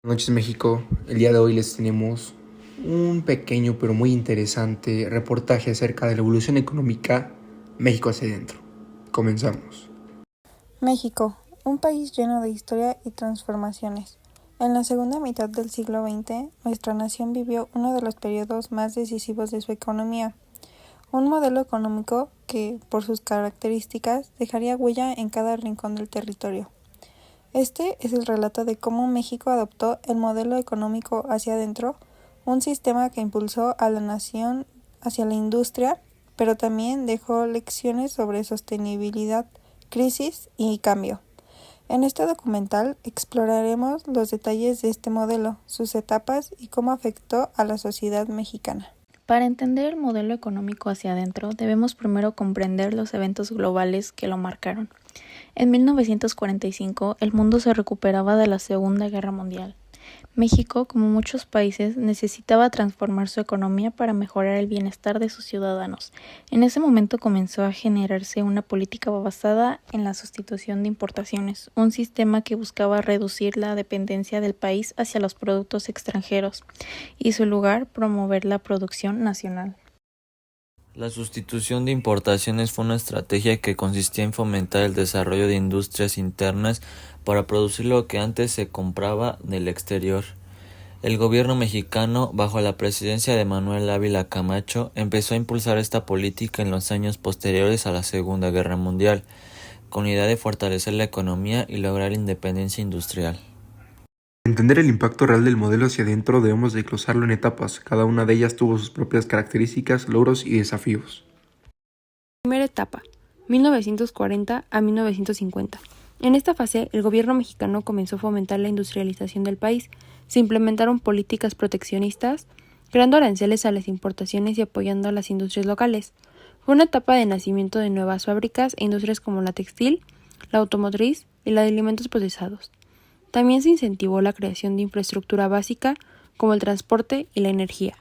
Buenas noches, México. El día de hoy les tenemos un pequeño pero muy interesante reportaje acerca de la evolución económica México hacia adentro. Comenzamos. México, un país lleno de historia y transformaciones. En la segunda mitad del siglo XX, nuestra nación vivió uno de los periodos más decisivos de su economía, un modelo económico que, por sus características, dejaría huella en cada rincón del territorio. Este es el relato de cómo México adoptó el modelo económico hacia adentro, un sistema que impulsó a la nación hacia la industria, pero también dejó lecciones sobre sostenibilidad, crisis y cambio. En este documental exploraremos los detalles de este modelo, sus etapas y cómo afectó a la sociedad mexicana. Para entender el modelo económico hacia adentro, debemos primero comprender los eventos globales que lo marcaron. En 1945, el mundo se recuperaba de la Segunda Guerra Mundial. México, como muchos países, necesitaba transformar su economía para mejorar el bienestar de sus ciudadanos. En ese momento comenzó a generarse una política basada en la sustitución de importaciones, un sistema que buscaba reducir la dependencia del país hacia los productos extranjeros y, en su lugar, promover la producción nacional. La sustitución de importaciones fue una estrategia que consistía en fomentar el desarrollo de industrias internas para producir lo que antes se compraba del exterior. El gobierno mexicano, bajo la presidencia de Manuel Ávila Camacho, empezó a impulsar esta política en los años posteriores a la Segunda Guerra Mundial, con la idea de fortalecer la economía y lograr la independencia industrial. Para entender el impacto real del modelo hacia adentro debemos desglosarlo en etapas. Cada una de ellas tuvo sus propias características, logros y desafíos. Primera etapa, 1940 a 1950. En esta fase, el gobierno mexicano comenzó a fomentar la industrialización del país. Se implementaron políticas proteccionistas, creando aranceles a las importaciones y apoyando a las industrias locales. Fue una etapa de nacimiento de nuevas fábricas e industrias como la textil, la automotriz y la de alimentos procesados. También se incentivó la creación de infraestructura básica como el transporte y la energía.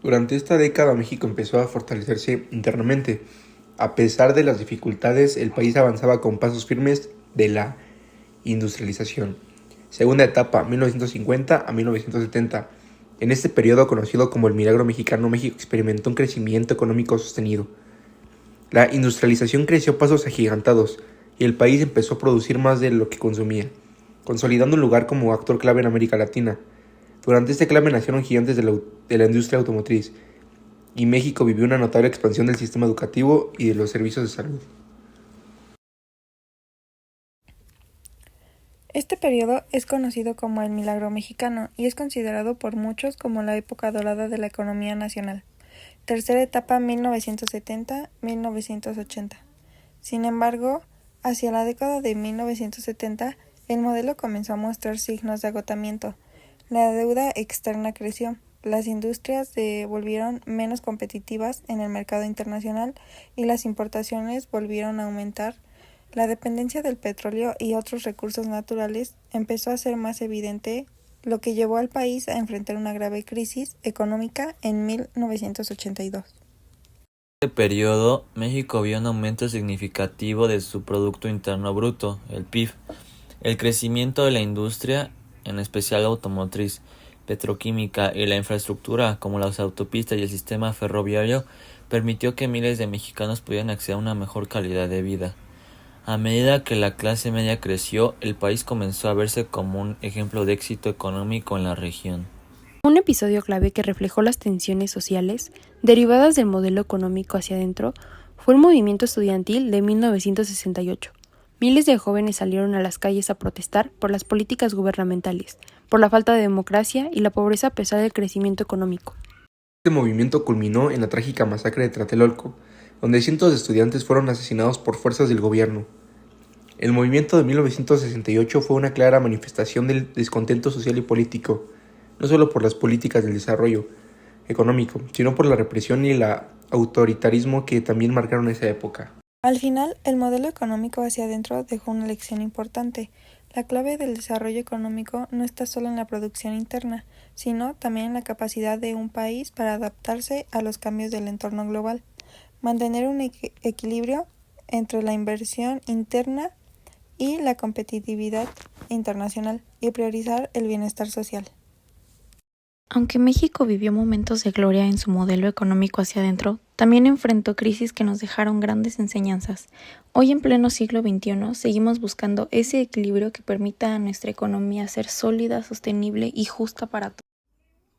Durante esta década México empezó a fortalecerse internamente. A pesar de las dificultades, el país avanzaba con pasos firmes de la industrialización. Segunda etapa, 1950 a 1970. En este periodo, conocido como el Milagro Mexicano, México experimentó un crecimiento económico sostenido. La industrialización creció a pasos agigantados y el país empezó a producir más de lo que consumía, consolidando un lugar como actor clave en América Latina. Durante este clave nacieron gigantes de la industria automotriz, y México vivió una notable expansión del sistema educativo y de los servicios de salud. Este periodo es conocido como el Milagro Mexicano y es considerado por muchos como la época dorada de la economía nacional. Tercera etapa 1970-1980. Sin embargo, hacia la década de 1970, el modelo comenzó a mostrar signos de agotamiento. La deuda externa creció, las industrias se volvieron menos competitivas en el mercado internacional y las importaciones volvieron a aumentar. La dependencia del petróleo y otros recursos naturales empezó a ser más evidente, lo que llevó al país a enfrentar una grave crisis económica en 1982. En este periodo, México vio un aumento significativo de su Producto Interno Bruto, el PIB. El crecimiento de la industria, en especial automotriz, petroquímica y la infraestructura, como las autopistas y el sistema ferroviario, permitió que miles de mexicanos pudieran acceder a una mejor calidad de vida. A medida que la clase media creció, el país comenzó a verse como un ejemplo de éxito económico en la región. Un episodio clave que reflejó las tensiones sociales derivadas del modelo económico hacia adentro fue el movimiento estudiantil de 1968. Miles de jóvenes salieron a las calles a protestar por las políticas gubernamentales, por la falta de democracia y la pobreza a pesar del crecimiento económico. Este movimiento culminó en la trágica masacre de Tlatelolco, donde cientos de estudiantes fueron asesinados por fuerzas del gobierno. El movimiento de 1968 fue una clara manifestación del descontento social y político, no solo por las políticas del desarrollo económico, sino por la represión y el autoritarismo que también marcaron esa época. Al final, el modelo económico hacia adentro dejó una lección importante. La clave del desarrollo económico no está solo en la producción interna, sino también en la capacidad de un país para adaptarse a los cambios del entorno global. Mantener un equilibrio entre la inversión interna y la competitividad internacional y priorizar el bienestar social. Aunque México vivió momentos de gloria en su modelo económico hacia adentro, también enfrentó crisis que nos dejaron grandes enseñanzas. Hoy en pleno siglo XXI seguimos buscando ese equilibrio que permita a nuestra economía ser sólida, sostenible y justa para todos.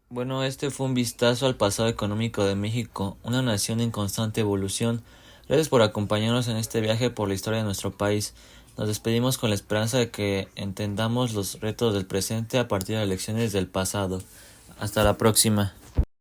Bueno, este fue un vistazo al pasado económico de México, una nación en constante evolución. Gracias por acompañarnos en este viaje por la historia de nuestro país. Nos despedimos con la esperanza de que entendamos los retos del presente a partir de las lecciones del pasado. Hasta la próxima.